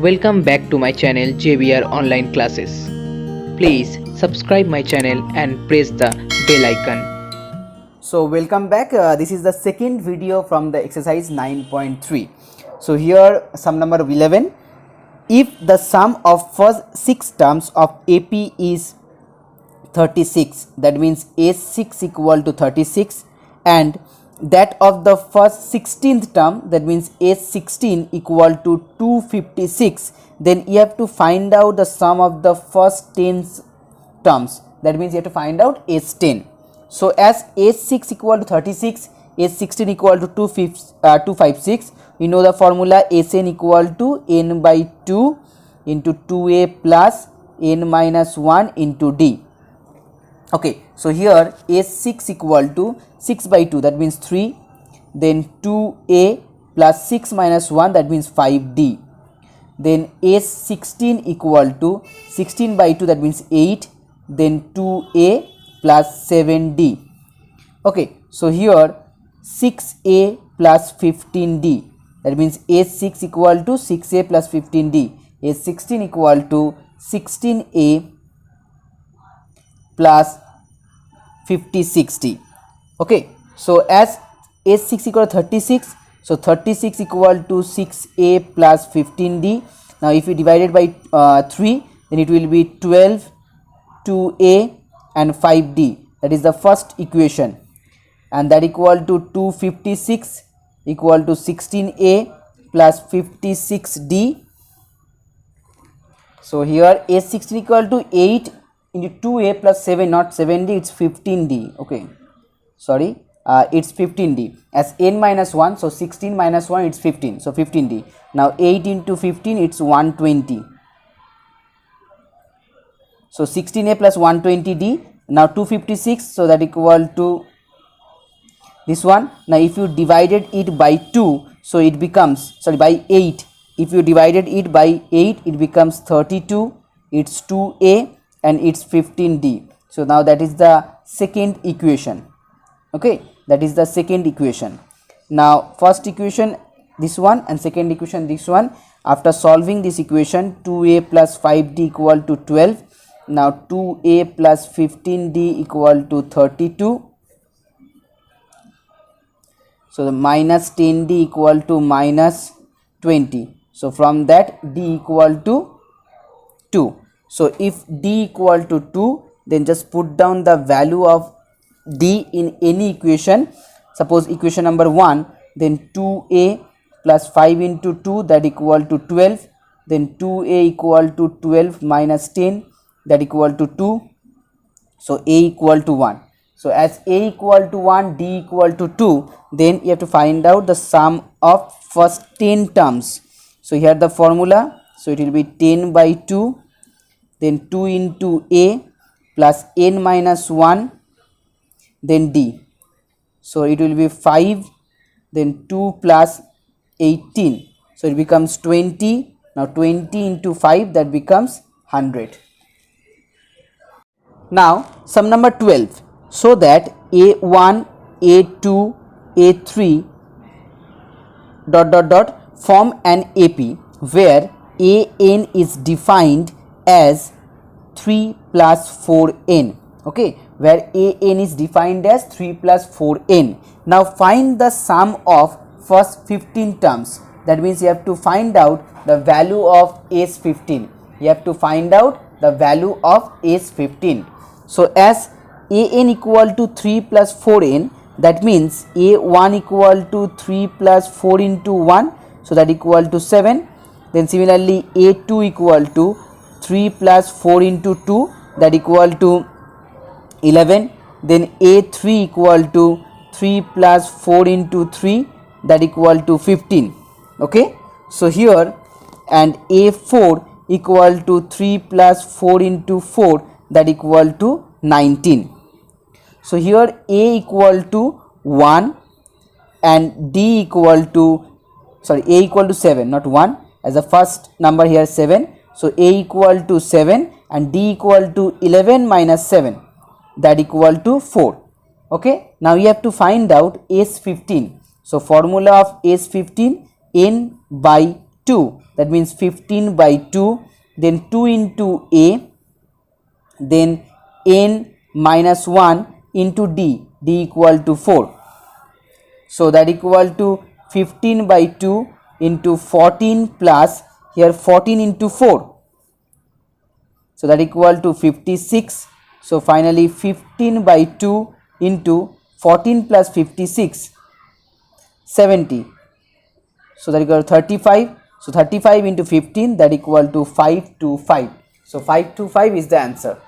Welcome back to my channel JBR Online Classes. Please subscribe my channel and press the bell icon. So welcome back. This is the second video from the exercise 9.3. So here sum number 11. If the sum of first 6 terms of AP is 36, that means A6 equal to 36, and that of the first 16th term, that means A16 equal to 256, then you have to find out the sum of the first 10 terms. That means you have to find out S10. So as A6 equal to 36, A16 equal to 256, we know the formula Sn equal to n by 2 into 2a plus n minus 1 into d. Okay, so here A6 equal to 6 by 2, that means 3, then 2a plus 6 minus 1, that means 5d. Then A16 equal to 16 by 2, that means 8, then 2a plus 7d. Okay, so here 6a plus 15d, that means A6 equal to 6a plus 15d, A16 equal to 16a plus 56d. Okay, so as A6 equal to 36, so 36 equal to 6a plus 15d. Now if we divide it by 3, then it will be 12, 2a and 5d. That is the first equation, and that equal to 256 equal to 16a plus 56d. So here A16 equal to 8 into 2a plus 7, not 7d, it's 15d. Okay, sorry, it's 15d as n minus 1, so 16 minus 1, it's 15, so 15d. Now 8 into 15, it's 120, so 16a plus 120d. Now 256, so that equal to this one. Now if you divided it by 2, so it becomes, sorry, by 8, if you divided it by 8, it becomes 32, it's 2a and it's 15d. So now that is the second equation. Okay, that is the second equation. Now first equation this one and second equation this one. After solving this equation, 2a plus 5d equal to 12. Now 2a plus 15d equal to 32. So the minus 10d equal to minus 20. So from that d equal to 2. So if d equal to 2, then just put down the value of d in any equation. Suppose equation number 1, then 2a plus 5 into 2, that equal to 12. Then 2a equal to 12 minus 10, that equal to 2. So a equal to 1. So as a equal to 1, d equal to 2, then you have to find out the sum of first 10 terms. So here the formula, so it will be 10 by 2, then 2 into a plus n minus 1, then d. So it will be 5, then 2 plus 18, so it becomes 20. Now 20 into 5, that becomes 100. Now sum number 12. So that a1, a2, a3 dot dot dot form an AP where an is defined as 3 plus 4n. Okay, where an is defined as 3 plus 4n. Now find the sum of first 15 terms. That means you have to find out the value of S15. You have to find out the value of S15. So as an equal to 3 plus 4n, that means a1 equal to 3 plus 4 into 1, so that equal to 7. Then similarly a2 equal to 3 plus 4 into 2, that equal to 11. Then a3 equal to 3 plus 4 into 3, that equal to 15. Okay, so here, and a4 equal to 3 plus 4 into 4, that equal to 19. So here a equal to 1 and d equal to, sorry, a equal to 7, not 1, as the first number here 7. So a equal to 7 and d equal to 11 minus 7, that equal to 4. Okay, now you have to find out S15. So formula of S15, n by 2, that means 15 by 2, then 2 into A, then n minus 1 into d equal to 4. So that equal to 15 by 2 into 14 plus here 14 into 4. So that equal to 56. So finally 15 by 2 into 14 plus 56, 70. So that equal to 35. So 35 into 15, that equal to 525. So 525 is the answer.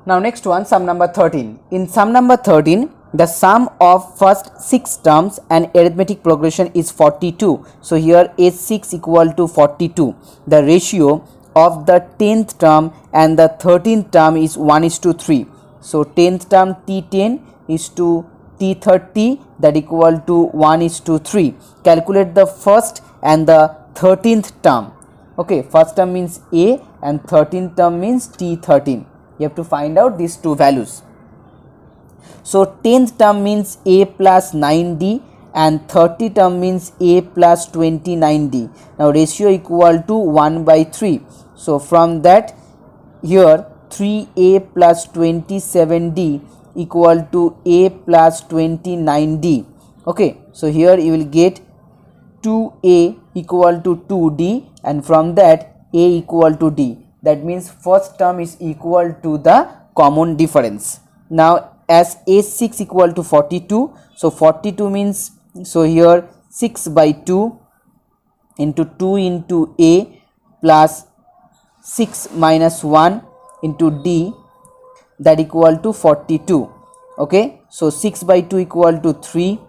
Now next one, sum number 13. In sum number 13, the sum of first 6 terms and arithmetic progression is 42. So here S6 equal to 42. The ratio of the 10th term and the 13th term is 1:3. So 10th term T10 is to T30, that equal to 1:3. Calculate the first and the 13th term. Okay, first term means A and 13th term means T13. You have to find out these two values. So 10th term means A plus 9D and 30 term means A plus 29D. Now ratio equal to 1/3. So from that, here 3A plus 27D equal to A plus 29D. Okay, so here you will get 2A equal to 2D, and from that A equal to D. That means first term is equal to the common difference. Now as A6 equal to 42, so 42 means, so here 6 by 2 into 2 into A plus 6 minus 1 into D, that equal to 42. Okay, so 6 by 2 equal to 3.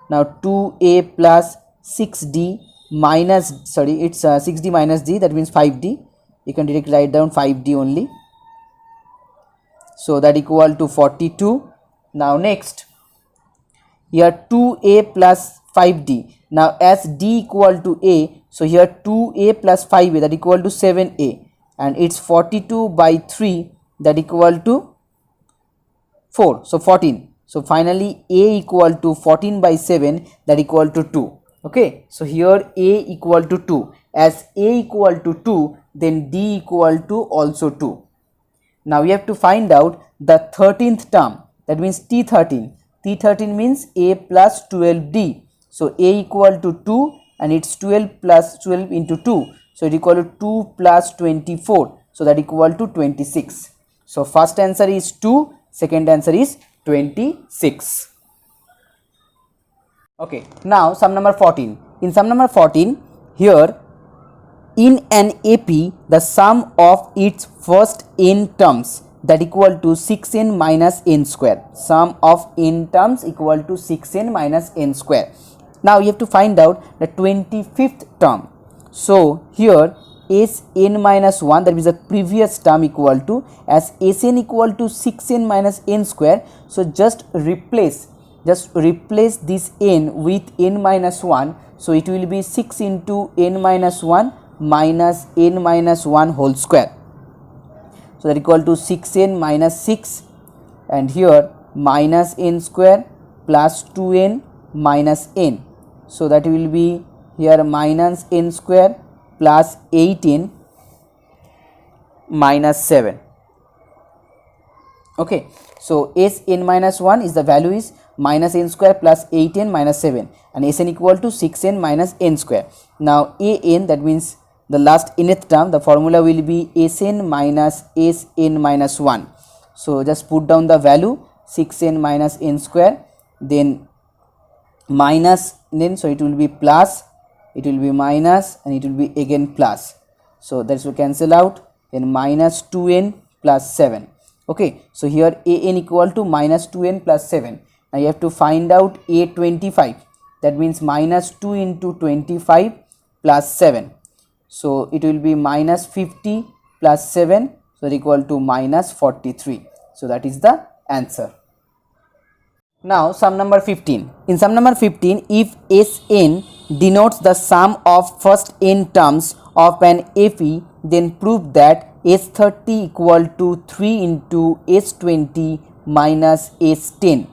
Now 2A plus 6D minus, sorry, it's 6D minus D, that means 5D. You can directly write down 5D only. So that equal to 42. Now next, here 2A plus 5D. Now as D equal to A, so here 2A plus 5A, that equal to 7A, and it's 42 by 3, that equal to 4, so 14. So finally A equal to 14 by 7, that equal to 2. Okay, so here A equal to 2. As A equal to 2, then D equal to also 2. Now we have to find out the 13th term, that means T13. T13 means A plus 12D. So A equal to 2 and it's 12 plus 12 into 2. So it equal to 2 plus 24. So that equal to 26. So first answer is 2, second answer is 26. Okay, now sum number 14. In sum number 14, here in an AP, the sum of its first n terms, that equal to 6n minus n square. Sum of n terms equal to 6n minus n square. Now you have to find out the 25th term. So here Sn minus 1, that means the previous term, equal to, as Sn equal to 6n minus n square. So just replace this n with n minus 1. So it will be 6 into n minus 1 minus n minus 1 whole square. So that equal to 6n minus 6, and here minus n square plus 2n minus n. So that will be here minus n square plus 18 minus 7. Okay, so Sn minus 1 is the value is minus n square plus 8n minus 7, and Sn equal to 6n minus n square. Now an, that means the last nth term, the formula will be Sn minus Sn minus 1. So just put down the value 6n minus n square, then minus, then so it will be plus, it will be minus, and it will be again plus. So that will cancel out, then minus 2n plus 7. Okay, so here an equal to minus 2n plus 7. Now you have to find out A25, that means minus 2 into 25 plus 7. So it will be minus 50 plus 7, so equal to minus 43. So that is the answer. Now sum number 15. In sum number 15, if Sn denotes the sum of first n terms of an AP, then prove that S30 equal to 3 into S20 minus S10.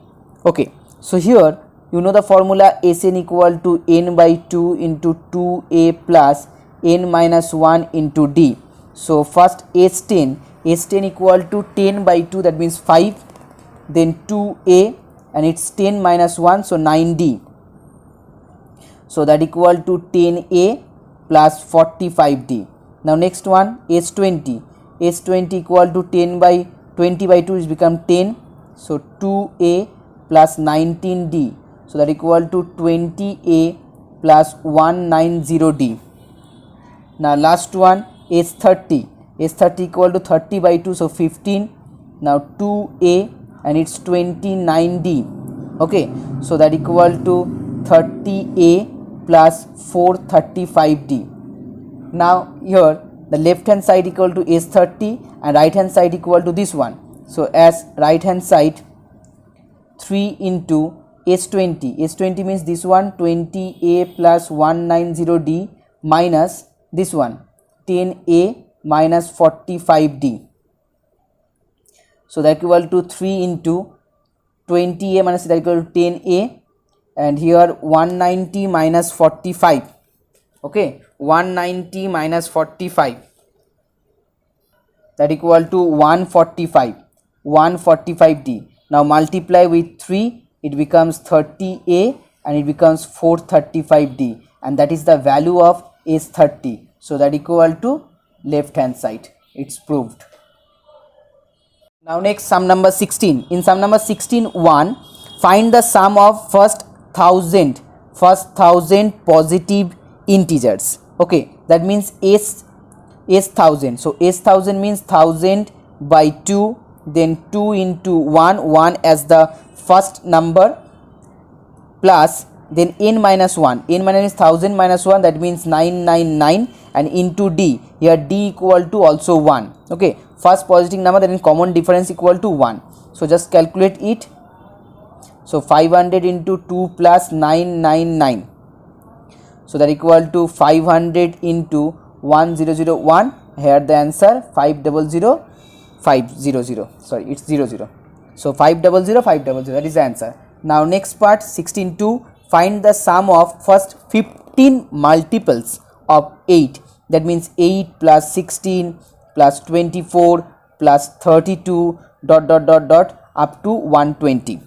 Okay, so here you know the formula Sn equal to n by 2 into 2a plus n minus 1 into d. So first S10 equal to 10 by 2, that means 5, then 2a and it's 10 minus 1, so 9d. So that equal to 10a plus 45d. Now next one S20 equal to 10 by 20 by 2 is become 10, so 2a plus 19d, so that equal to 20a plus 190d. Now last one S30 equal to 30 by 2, so 15, now 2a and it's 29d. Okay, so that equal to 30a plus 435d. Now here the left hand side equal to S30 and right hand side equal to this one. So as right hand side 3 into S20 means this one 20a plus 190d minus this one 10a minus 45d. So that equal to 3 into 20a minus that equal to 10a, and here 190 minus 45. Okay, 190 minus 45, that equal to 145d. Now multiply with 3, it becomes 30a and it becomes 435d, and that is the value of S30. So that equal to left hand side. It's proved. Now next sum number 16. In sum number 16 1, find the sum of first thousand positive integers. Okay, that means S 1000. So S 1000 means 1000 by 2, then 2 into 1 as the first number, plus then n minus 1, n minus 1000 minus 1, that means 999, and into d, here d equal to also 1. Okay, first positive number, then common difference equal to 1. So just calculate it. So 500 into 2 plus 999, so that equal to 500 into 1001, here the answer 500, sorry, it's 00. So 500, that is the answer. Now next part 16.2, find the sum of first 15 multiples of 8, that means 8 plus 16 plus 24 plus 32 ... up to 120.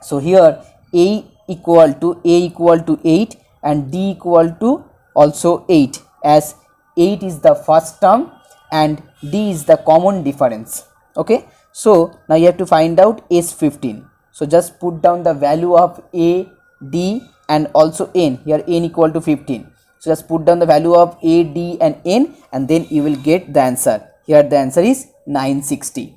So here a equal to 8 and d equal to also 8, as 8 is the first term and d is the common difference. Okay, so now you have to find out S15. So just put down the value of a, d and also n. Here n equal to 15. So just put down the value of a, d and n, and then you will get the answer. Here the answer is 960.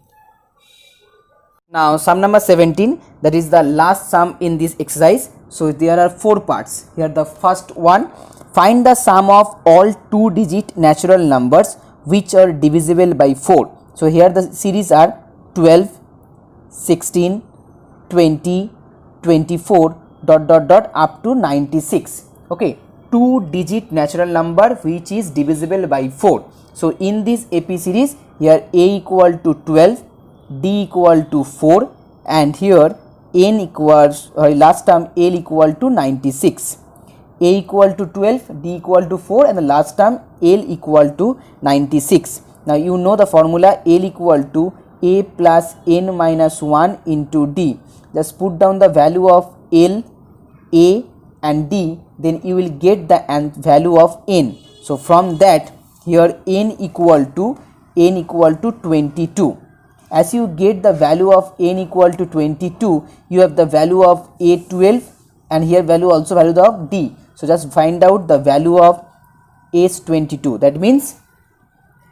Now sum number 17, that is the last sum in this exercise. So there are 4 parts. Here the first one, find the sum of all 2-digit natural numbers which are divisible by 4. So here the series are 12, 16, 20, 24 ... up to 96. Okay, 2-digit natural number which is divisible by 4. So in this AP series, here a equal to 12, d equal to 4, and here n equals last term l equal to 96. A equal to 12, d equal to 4, and the last term l equal to 96. Now you know the formula L equal to a plus n minus 1 into d. Just put down the value of L, a and d, then you will get the value of n. So from that, here n equal to 22. As you get the value of n equal to 22, you have the value of a 12, and here value also value of d. So just find out the value of s 22. That means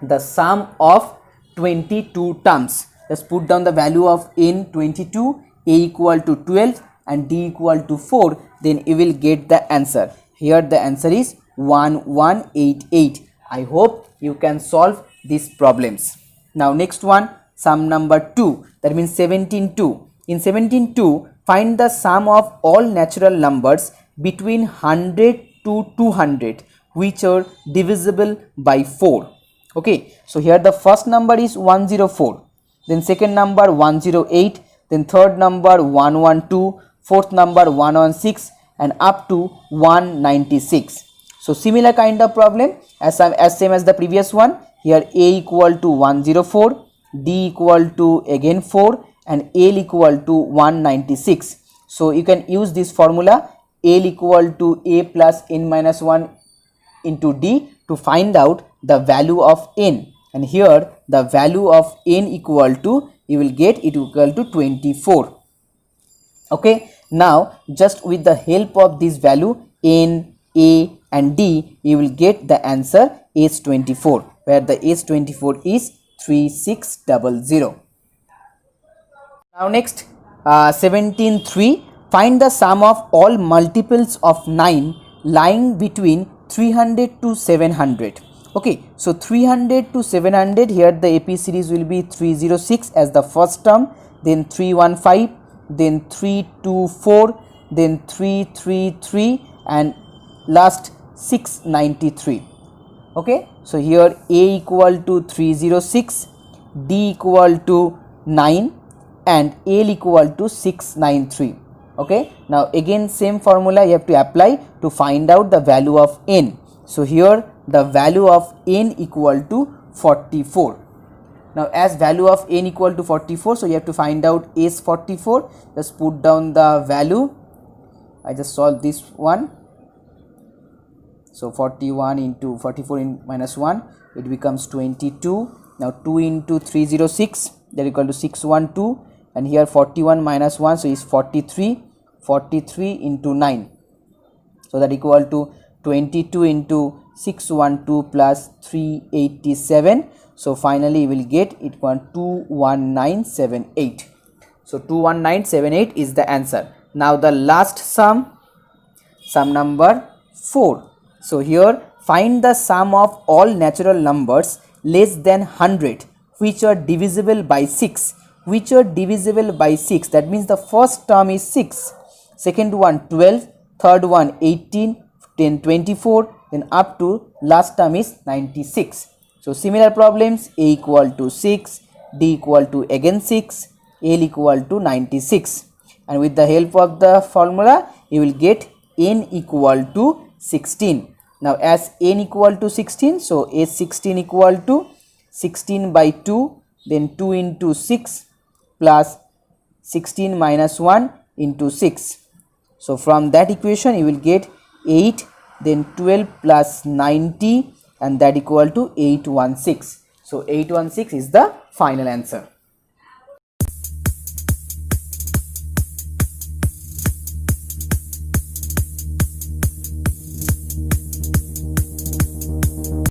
the sum of 22 terms. Just put down the value of n 22, a equal to 12 and d equal to 4, then you will get the answer. Here the answer is 1188. I hope you can solve these problems. Now next one, sum number 2, that means 17.2. In 17.2, find the sum of all natural numbers between 100 to 200 which are divisible by 4. Okay, so here the first number is 104, then second number 108, then third number 112, fourth number 116 and up to 196. So similar kind of problem as same as the previous one. Here A equal to 104, D equal to again 4 and L equal to 196. So you can use this formula L equal to A plus n minus 1 into D to find out the value of n, and here the value of n equal to, you will get it equal to 24. Okay, now just with the help of this value n, A and D, you will get the answer S24, where the S24 is 3600. Now next 17.3, find the sum of all multiples of 9 lying between 300 to 700. Okay, so 300 to 700, here the AP series will be 306 as the first term, then 315, then 324, then 333 and last 693. Okay, so here A equal to 306, D equal to 9 and L equal to 693. Okay, now again same formula you have to apply to find out the value of n. So here the value of n equal to 44. Now as value of n equal to 44, so you have to find out S44. Just put down the value. I just solved this one. So 41 into 44 in minus 1, it becomes 22. Now 2 into 306, that equal to 612, and here 41 minus 1, so is 43. 43 into 9, so that equal to 22 into 612 plus 387. So finally you will get it equal 21978. So 21978 is the answer. Now the last sum number 4. So here find the sum of all natural numbers less than 100 which are divisible by 6. Which are divisible by 6, that means the first term is 6, second one 12, third one 18, then 24, then up to last term is 96. So similar problems, A equal to 6, D equal to again 6, L equal to 96, and with the help of the formula you will get n equal to 16. Now as n equal to 16, so S16 equal to 16 by 2, then 2 into 6 plus 16 minus 1 into 6. So from that equation you will get 8, then 12 plus 90, and that equal to 816. So 816 is the final answer.